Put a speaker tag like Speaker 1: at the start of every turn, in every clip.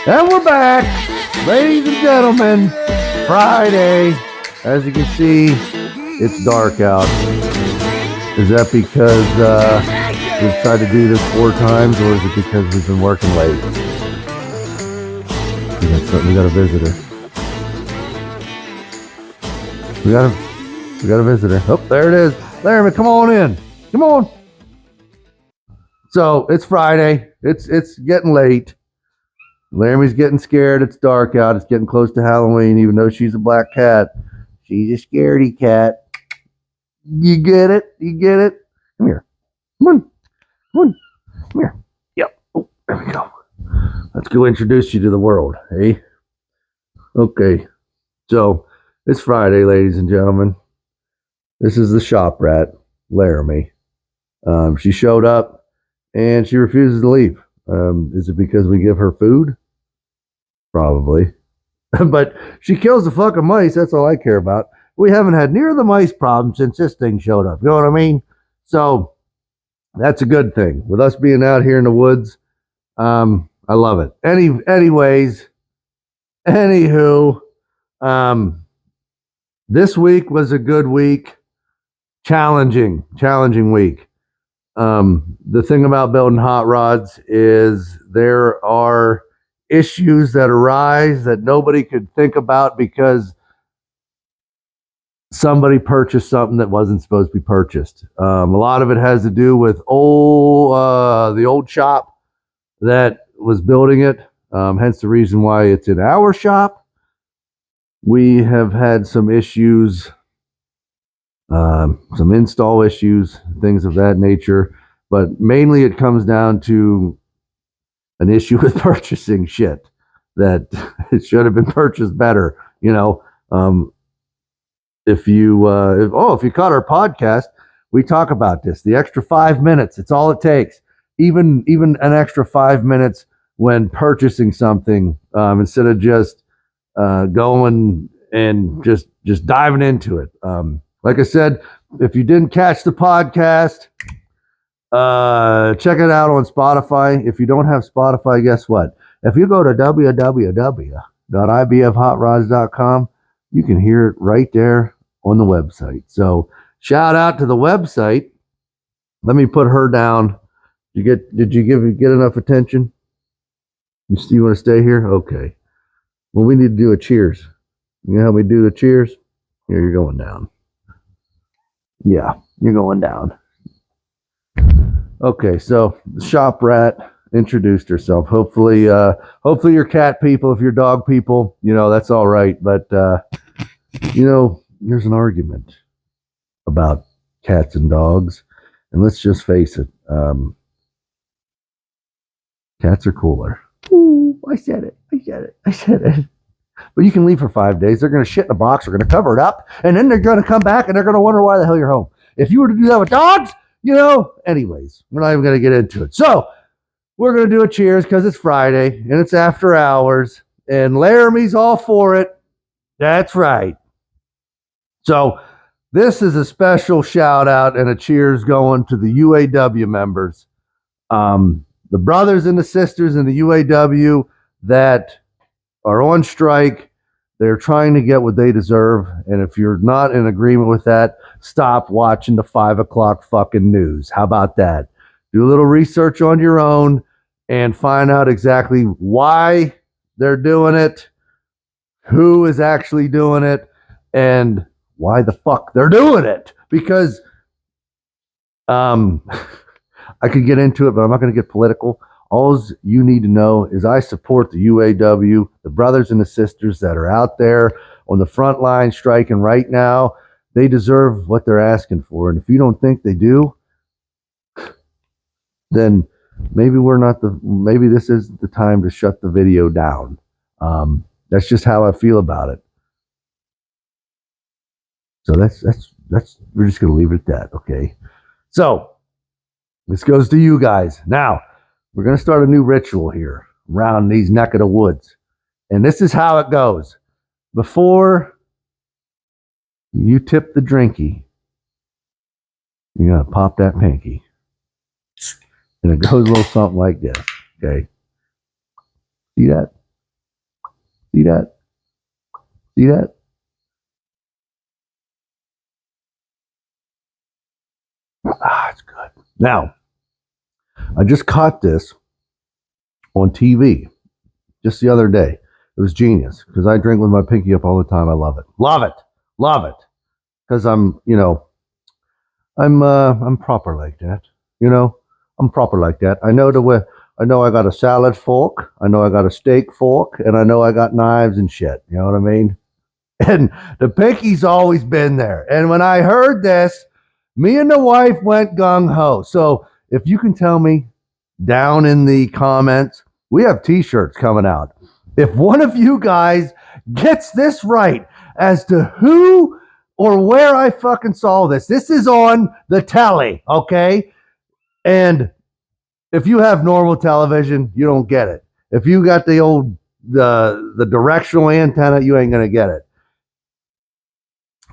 Speaker 1: And we're back, ladies and gentlemen. Friday. As you can see, it's dark out. Is that because we decided to do this 4 times, or is it because we've been working late? We got a visitor. We got a visitor. Oh, there it is. Laramie, come on in. Come on. So it's Friday. It's getting late. Laramie's getting scared. It's dark out. It's getting close to Halloween, even though she's a black cat. She's a scaredy cat. You get it? You get it? Come here. Come on. Come on. Come here. Yep. Oh, there we go. Let's go introduce you to the world, hey? Okay. So, it's Friday, ladies and gentlemen. This is the shop rat, Laramie. She showed up, and she refuses to leave. Is it because we give her food? Probably. But she kills the fucking mice. That's all I care about. We haven't had near the mice problem since this thing showed up. You know what I mean? So that's a good thing. With us being out here in the woods, I love it. Anyways, anywho, this week was a good week. Challenging week. The thing about building hot rods is there are issues that arise that nobody could think about because somebody purchased something that wasn't supposed to be purchased. A lot of it has to do with the old shop that was building it, hence the reason why it's in our shop. We have had some issues, some install issues, things of that nature, but mainly it comes down to an issue with purchasing shit that it should have been purchased better. You know, if you caught our podcast, we talk about this. The extra 5 minutes, it's all it takes. Even an extra 5 minutes when purchasing something, instead of just going and just diving into it. Like I said, if you didn't catch the podcast, check it out on Spotify. If you don't have Spotify, guess what? If you go to www.I.B.F.HotRods.com, you can hear it right there on the website. So shout out to the website. Let me put her down. Did you get enough attention? You want to stay here? Okay. Well, we need to do a cheers. You know how we do the cheers? Here, you're going down. Yeah, you're going down. Okay, so the shop rat introduced herself. Hopefully you're cat people. If you're dog people, that's all right. But there's an argument about cats and dogs, and let's just face it, cats are cooler. Ooh, I said it. But you can leave for 5 days. They're going to shit in a box. They're going to cover it up, and then they're going to come back, and they're going to wonder why the hell you're home. If you were to do that with dogs, anyways, we're not even going to get into it. So we're going to do a cheers because it's Friday and it's after hours and Laramie's all for it. That's right. So this is a special shout out and a cheers going to the UAW members, the brothers and the sisters in the UAW that are on strike. They're trying to get what they deserve. And if you're not in agreement with that, stop watching the 5 o'clock fucking news. How about that? Do a little research on your own and find out exactly why they're doing it, who is actually doing it, and why the fuck they're doing it. Because I could get into it, but I'm not going to get political. All you need to know is I support the UAW, the brothers and the sisters that are out there on the front line striking right now. They deserve what they're asking for. And if you don't think they do, then maybe maybe this is the time to shut the video down. That's just how I feel about it. So that's we're just going to leave it at that. Okay. So this goes to you guys. Now, we're going to start a new ritual here around these neck of the woods. And this is how it goes. Before you tip the drinky, you got to pop that pinky. And it goes a little something like this. Okay. See that? See that? See that? Ah, it's good. Now, I just caught this on TV just the other day. It was genius because I drink with my pinky up all the time. I love it. Love it. Love it. Because I'm, you know, I'm proper like that. You know, I'm proper like that. I know the way. I know I got a salad fork. I know I got a steak fork, and I know I got knives and shit. You know what I mean? And the pinky's always been there. And when I heard this, me and the wife went gung ho. So if you can tell me down in the comments, we have t-shirts coming out. If one of you guys gets this right as to who or where I fucking saw this is on the telly, okay? And if you have normal television, you don't get it. If you got the old the directional antenna, you ain't gonna get it.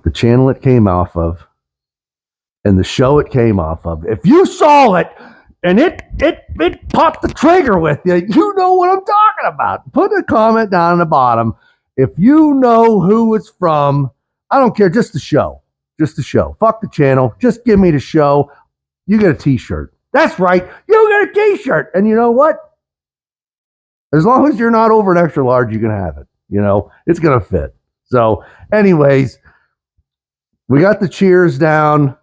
Speaker 1: The channel it came off of and the show it came off of. If you saw it and it popped the trigger with you, you know what I'm talking about. Put a comment down in the bottom. If you know who it's from, I don't care, just the show. Just the show. Fuck the channel. Just give me the show. You get a t-shirt. That's right. You get a t-shirt. And you know what? As long as you're not over an extra large, you can have it. You know, it's going to fit. So anyways, we got the cheers down.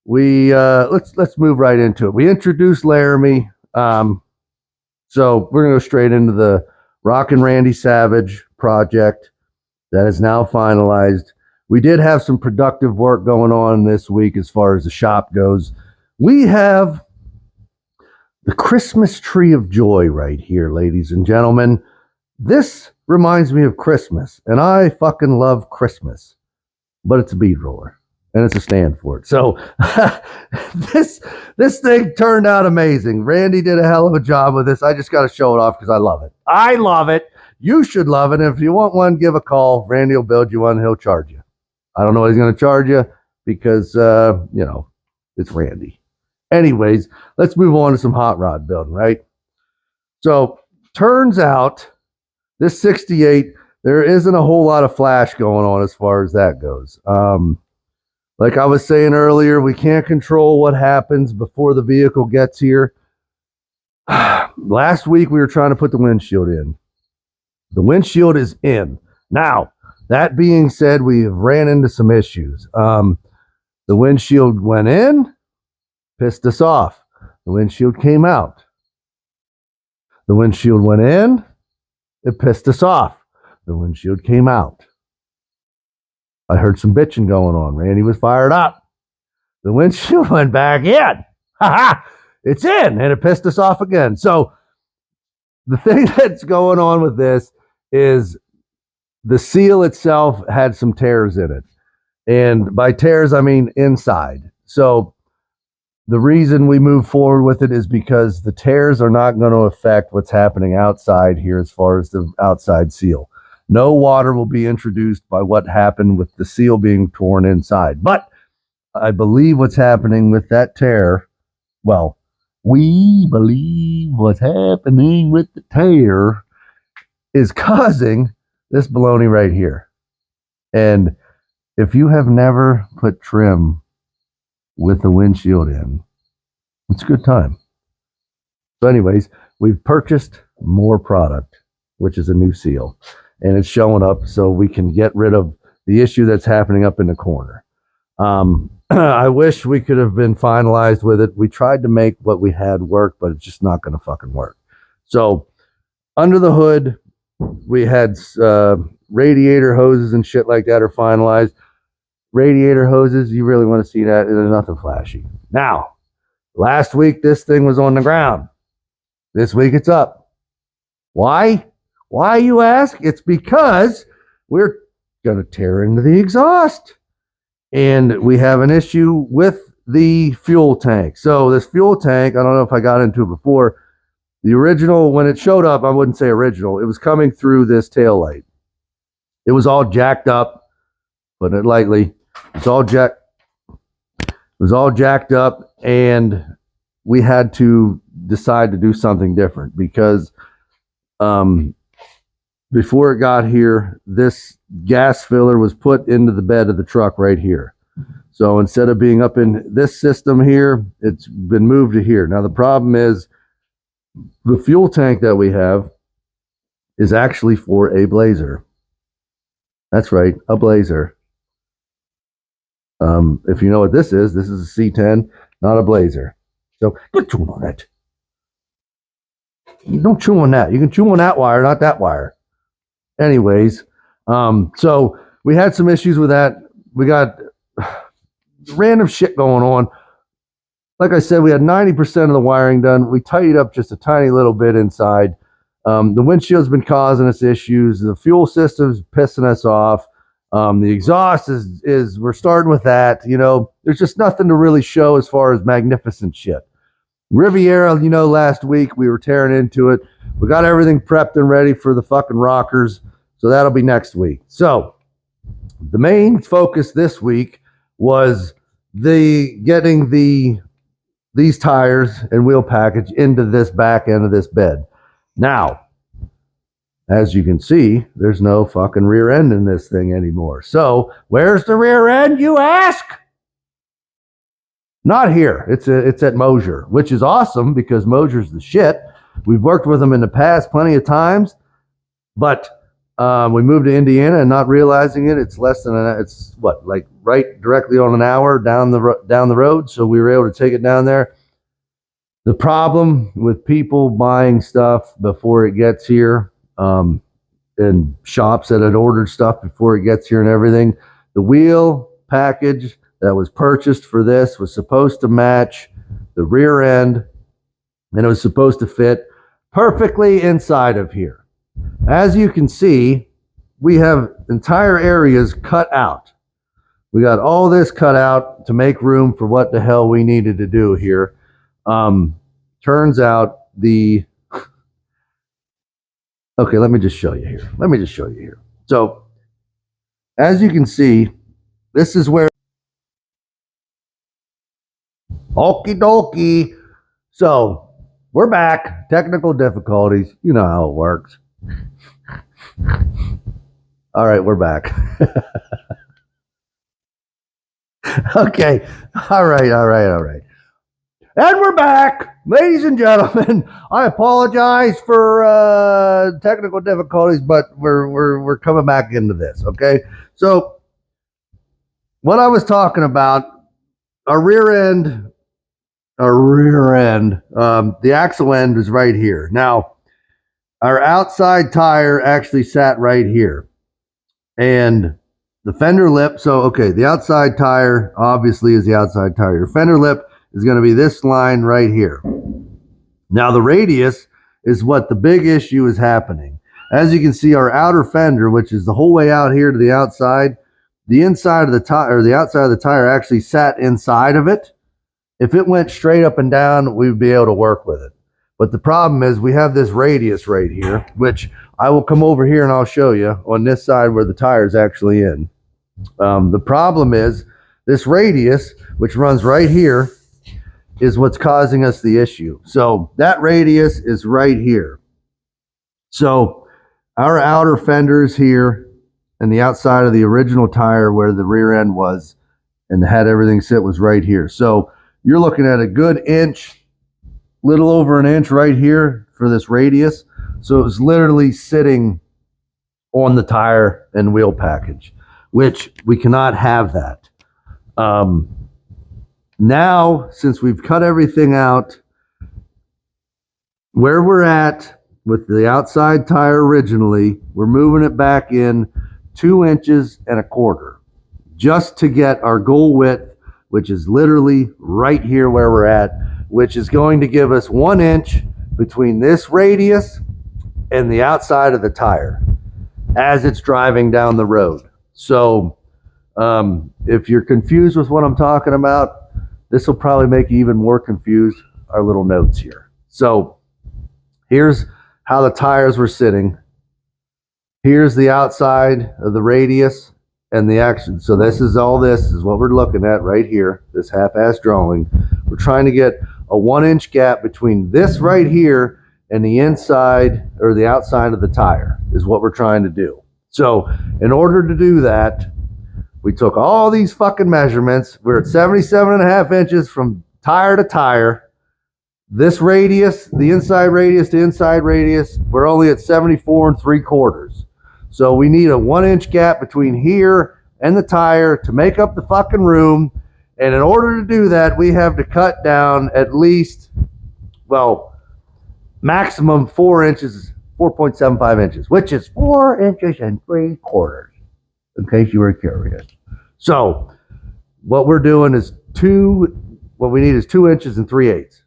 Speaker 1: We let's move right into it. We introduced Laramie. So we're gonna go straight into the Rockin' Randy Savage project that is now finalized. We did have some productive work going on this week as far as the shop goes. We have the Christmas tree of joy right here, ladies and gentlemen. This reminds me of Christmas, and I fucking love Christmas. But it's a bead roller, and it's a stand for it. So this thing turned out amazing. Randy did a hell of a job with this. I just got to show it off because I love it. I love it. You should love it. And if you want one, give a call. Randy will build you one. He'll charge you. I don't know what he's going to charge you because, you know, it's Randy. Anyways, let's move on to some hot rod building, right? So turns out this 68, there isn't a whole lot of flash going on as far as that goes. Like I was saying earlier, we can't control what happens before the vehicle gets here. Last week, we were trying to put the windshield in. The windshield is in. Now, that being said, we have ran into some issues. The windshield went in, pissed us off. The windshield came out. The windshield went in, it pissed us off. The windshield came out. I heard some bitching going on. Randy was fired up. The windshield went back in. It's in, and it pissed us off again. So the thing that's going on with this is the seal itself had some tears in it. And by tears, I mean inside. So the reason we move forward with it is because the tears are not going to affect what's happening outside here as far as the outside seal. No water will be introduced by what happened with the seal being torn inside. But I believe what's happening with that tear, well, we believe what's happening with the tear is causing this baloney right here. And if you have never put trim with the windshield in, it's a good time. So anyways, we've purchased more product, which is a new seal. And it's showing up so we can get rid of the issue that's happening up in the corner. I wish we could have been finalized with it. We tried to make what we had work, but it's just not going to fucking work. So under the hood, we had radiator hoses and shit like that are finalized. Radiator hoses, you really want to see that? There's nothing flashy. Now, last week, this thing was on the ground. This week, it's up. Why? Why, you ask? It's because we're going to tear into the exhaust. And we have an issue with the fuel tank. So this fuel tank, I don't know if I got into it before. The original, when it showed up, I wouldn't say original. It was coming through this tail light. It was all jacked up, putting it lightly. It was all jacked up, and we had to decide to do something different because before it got here, this gas filler was put into the bed of the truck right here. So instead of being up in this system here, it's been moved to here. Now the problem is the fuel tank that we have is actually for a Blazer. That's right, a Blazer. If you know what this is a C10, not a Blazer. So quit chewing on that. You don't chew on that. You can chew on that wire, not that wire. Anyways, so we had some issues with that. We got random shit going on. Like I said, we had 90% of the wiring done. We tidied up just a tiny little bit inside. The windshield's been causing us issues. The fuel system's pissing us off. The exhaust is we're starting with that. You know, there's just nothing to really show as far as magnificent shit. Riviera, you know, last week we were tearing into it. We got everything prepped and ready for the fucking rockers. So that'll be next week. So the main focus this week was getting these tires and wheel package into this back end of this bed. Now, as you can see, there's no fucking rear end in this thing anymore. So where's the rear end, you ask? Not here. It's at Mosier, which is awesome because Mosier's the shit. We've worked with them in the past plenty of times, but we moved to Indiana and not realizing it, it's less than it's what, like right directly on an hour down the road. So we were able to take it down there. The problem with people buying stuff before it gets here, and shops that had ordered stuff before it gets here and everything, the wheel package that was purchased for this was supposed to match the rear end, and it was supposed to fit perfectly inside of here. As you can see, we have entire areas cut out. We got all this cut out to make room for what the hell we needed to do here. Turns out okay, let me just show you here. So, as you can see, this is where okie dokie. So, we're back. Technical difficulties. You know how it works. All right, we're back. Okay. All right. And we're back. Ladies and gentlemen, I apologize for technical difficulties, but we're coming back into this, okay? So, what I was talking about, our rear end, the axle end is right here. Now, our outside tire actually sat right here. And the fender lip, so, okay, the outside tire obviously is the outside tire. Your fender lip is going to be this line right here. Now, the radius is what the big issue is happening. As you can see, our outer fender, which is the whole way out here to the outside, the inside of the tire, or the outside of the tire actually sat inside of it. If it went straight up and down, we would be able to work with it. But the problem is we have this radius right here, which I will come over here and I'll show you on this side where the tire is actually in. The problem is this radius, which runs right here, is what's causing us the issue. So that radius is right here. So our outer fender is here, and the outside of the original tire where the rear end was and had everything sit was right here. So you're looking at a good inch, little over an inch right here for this radius. So it was literally sitting on the tire and wheel package, which we cannot have that. Now, since we've cut everything out, where we're at with the outside tire originally, we're moving it back in 2.25 inches just to get our goal width, which is literally right here where we're at, which is going to give us 1 inch between this radius and the outside of the tire as it's driving down the road. So if you're confused with what I'm talking about, this will probably make you even more confused, our little notes here. So here's how the tires were sitting. Here's the outside of the radius and the action. So this is what we're looking at right here, this half-ass drawing. We're trying to get a 1 inch gap between this right here and the inside or the outside of the tire is what we're trying to do. So in order to do that, we took all these fucking measurements. We're at 77.5 inches from tire to tire. This radius, the inside radius to inside radius, we're only at 74 3/4. So we need a 1 inch gap between here and the tire to make up the fucking room. And in order to do that, we have to cut down at least, well, maximum 4 inches, 4.75 inches, which is 4 inches and 3/4, in case you were curious. So what we're doing is what we need is 2 inches and 3/8.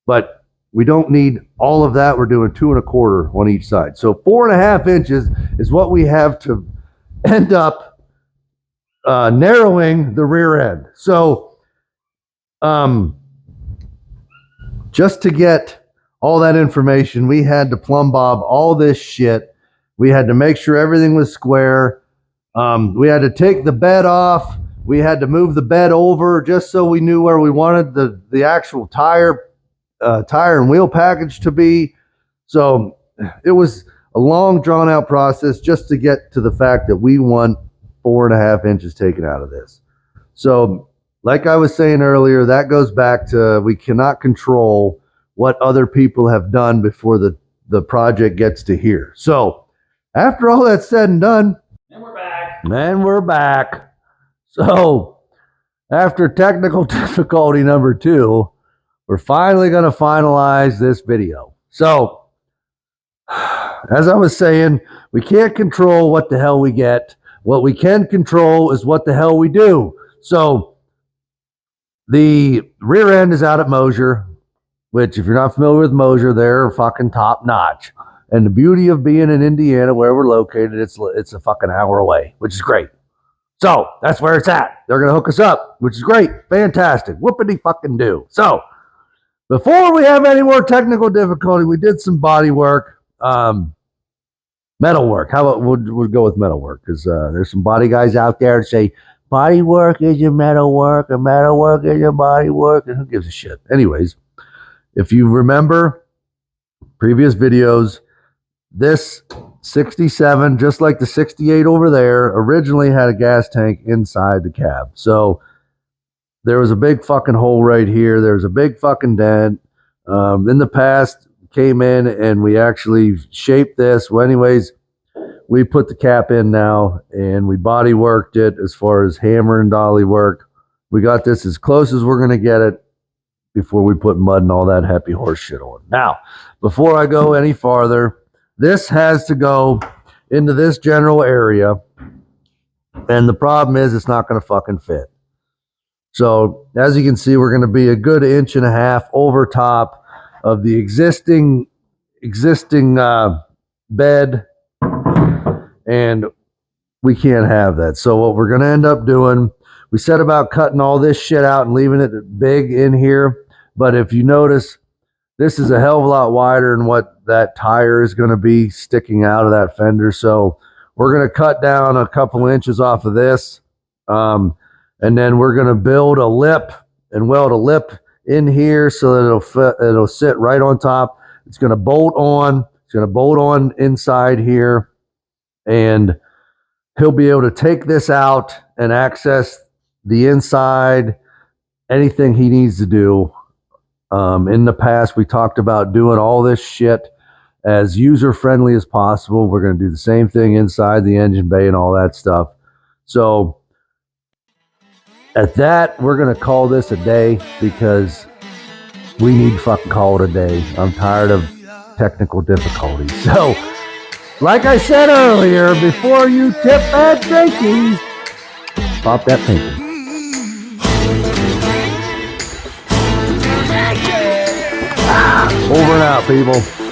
Speaker 1: But we don't need all of that. We're doing 2 1/4 on each side. So 4.5 inches is what we have to end up narrowing the rear end. So just to get all that information, we had to plumb bob all this shit. We had to make sure everything was square. We had to take the bed off. We had to move the bed over just so we knew where we wanted the actual tire and wheel package to be. So it was a long, drawn out process just to get to the fact that we want 4.5 inches taken out of this. So like I was saying earlier, that goes back to we cannot control what other people have done before the project gets to here. So after all that's said and done,
Speaker 2: and we're back.
Speaker 1: And we're back. So after technical difficulty number 2, we're finally going to finalize this video. So as I was saying, we can't control what the hell we get. What we can control is what the hell we do. So the rear end is out at Mosier, which if you're not familiar with Mosier, they're fucking top notch. And the beauty of being in Indiana, where we're located, it's a fucking hour away, which is great. So that's where it's at. They're going to hook us up, which is great. Fantastic. Whoopity fucking do. So before we have any more technical difficulty, we did some body work, metal work. How about we'll go with metal work? Because there's some body guys out there that say, body work is your metal work, and metal work is your body work, and who gives a shit? Anyways, if you remember previous videos, this 67, just like the 68 over there, originally had a gas tank inside the cab. So there was a big fucking hole right here. There's a big fucking dent. In the past, came in and we actually shaped this. Well, anyways, we put the cap in now and we body worked it as far as hammer and dolly work. We got this as close as we're going to get it before we put mud and all that happy horse shit on. Now, before I go any farther, this has to go into this general area, and the problem is it's not going to fucking fit. So as you can see, we're going to be a good 1.5 inches over top of the existing bed, and we can't have that. So what we're going to end up doing, we set about cutting all this shit out and leaving it big in here. But if you notice, this is a hell of a lot wider than what that tire is going to be sticking out of that fender. So we're going to cut down a couple inches off of this. And then we're going to build a lip and weld a lip in here so that it'll sit right on top. It's going to bolt on. It's going to bolt on inside here. And he'll be able to take this out and access the inside, anything he needs to do. In the past, we talked about doing all this shit as user-friendly as possible. We're going to do the same thing inside the engine bay and all that stuff. So at that, we're going to call this a day because we need to fucking call it a day. I'm tired of technical difficulties. So, like I said earlier, before you tip that drinking, pop that pinky. Over and out, people.